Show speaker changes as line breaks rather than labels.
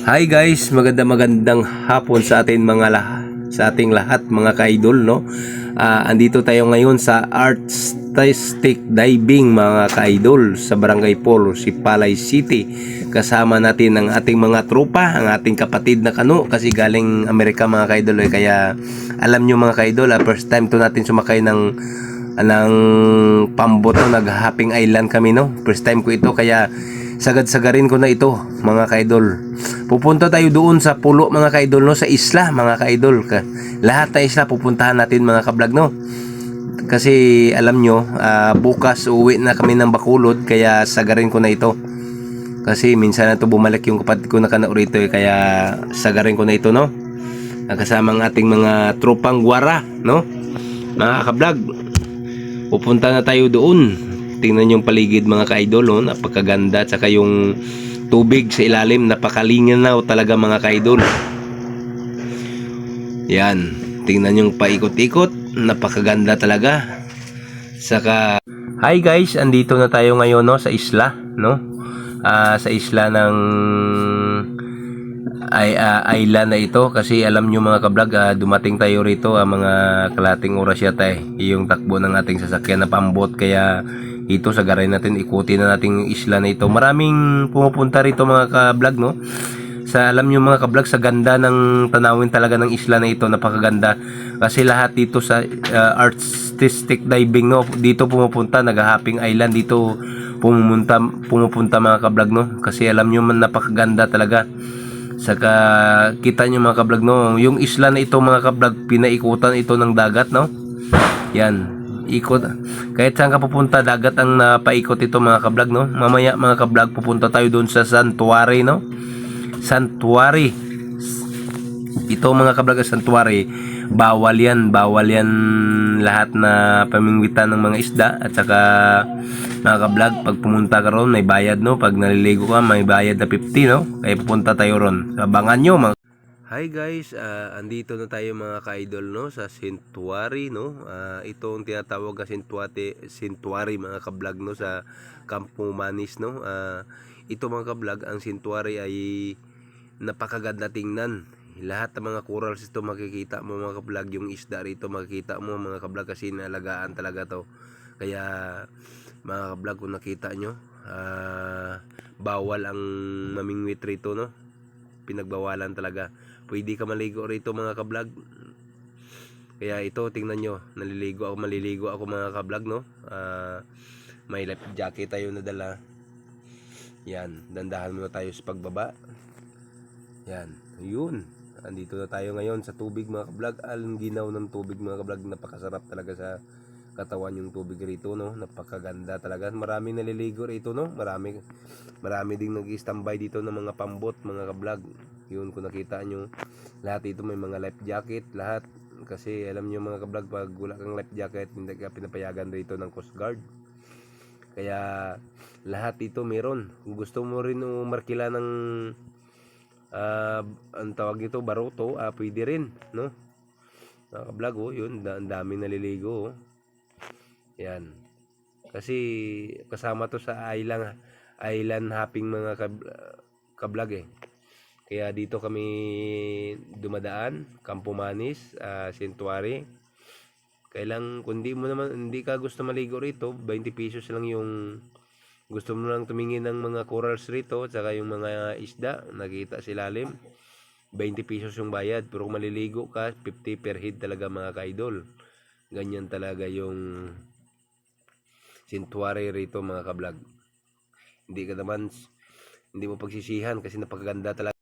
Hi guys, magandang hapon sa ating lahat mga ka-idol, no. Andito tayo ngayon sa artistic diving mga ka-idol sa Barangay Polo, Sipalay City. Kasama natin ang ating mga tropa, ang ating kapatid na kano kasi galing Amerika mga ka-idol kaya alam nyo mga ka-idol, first time to natin sumakay ng pambot, no. Nag-hopping island kami, no. First time ko ito kaya sagad-sagarin ko na ito mga kaidol. Pupunta tayo doon sa pulo mga kaidol, no, sa isla mga kaidol. Lahat na isla pupuntahan natin mga kablog, no. Kasi alam nyo, bukas uwi na kami ng Bacolod kaya sagarin ko na ito. Kasi minsan na ito bumalik yung kapatid ko na kanao rito kaya sagarin ko na ito, no. Kasama ang ating mga tropang guwara, no. Mga kablog, pupunta na tayo doon. Tingnan yung paligid mga ka-idol, oh, napakaganda, at saka yung tubig sa ilalim napakalinaw talaga mga ka-idol. Yan, tingnan yung paikot-ikot, napakaganda talaga. Saka hi guys, andito na tayo ngayon, no, sa isla, no. Sa isla ng island na ito kasi alam nyo mga kablog, dumating tayo rito mga kalating oras yata yung takbo ng ating sasakyan na pambot kaya ito sagarin natin, ikutin na natin yung isla na ito. Maraming pumupunta rito mga kablog, no. Alam nyo mga kablog, sa ganda ng tanawin talaga ng isla na ito, napakaganda kasi lahat dito sa artistic diving, no, dito pumupunta, nag-hopping island dito pumupunta mga kablog, no, kasi alam nyo man napakaganda talaga. Saka kita nyo mga kablog, no, yung isla na ito mga kablog, pinaikutan ito ng dagat, no. Yan, ikot, kahit saan ka pupunta dagat ang napaikot ito mga kablog, no. Mamaya mga kablog pupunta tayo doon sa Santuary, no. Santuary ito mga kablog, Santuary, bawal yan lahat na pamingwitan ng mga isda. At saka mga kablog, pag pumunta ka ron may bayad, no. Pag naliligo ka may bayad na 50, no. Kaya pupunta tayo ron, abangan nyo mga. Hi guys, andito na tayo mga ka-idol, no, sa Santuary, no. Ito ang tinatawag na Santuary mga kablog, no, sa Campo Manis, no. Ito mga kablog, ang Santuary ay napakaganda tingnan. Lahat ng mga corals ito makikita mo mga kablog, yung isda rito makikita mo mga kablog kasi nalagaan talaga to. Kaya mga kablog, kung nakita nyo, bawal ang mamingwit rito, no. Pinagbawalan talaga. Pwede ka maligo rito mga kablog. Kaya ito tingnan nyo, maliligo ako mga kablog, no. May life jacket tayo nadala. Yan, dandahan muna tayo sa pagbaba. Yan, yun. Andito na tayo ngayon sa tubig mga kablog. Ang ginaw ng tubig mga kablog, napakasarap talaga sa katawan yung tubig rito, no. Napakaganda talaga. Marami naliligo rito, no. Marami ding nag-standby dito ng mga pambot mga kablog. Yun, kung nakita nyo, lahat dito may mga life jacket, lahat. Kasi alam nyo mga kablog, pag wala kang life jacket, hindi ka pinapayagan rito ng Coast Guard. Kaya lahat dito meron. Kung gusto mo rin umarkila ng ang tawag nito, baroto, pwede rin, no. Mga kablog, oh, yun, ang dami naliligo, oh. Yan, kasi kasama to sa island hopping mga kablog kaya dito kami dumadaan, Campo Manis, Santuary. Kailang kung hindi ka gusto maligo rito, 20 pesos lang yung gusto mo lang tumingin ng mga corals rito at saka yung mga isda nakita sa ilalim, 20 pesos yung bayad. Pero kung maliligo ka, 50 per head talaga mga ka-idol. Ganyan talaga yung Santuary rito mga kablog. Hindi mo pagsisihan kasi napakaganda talaga.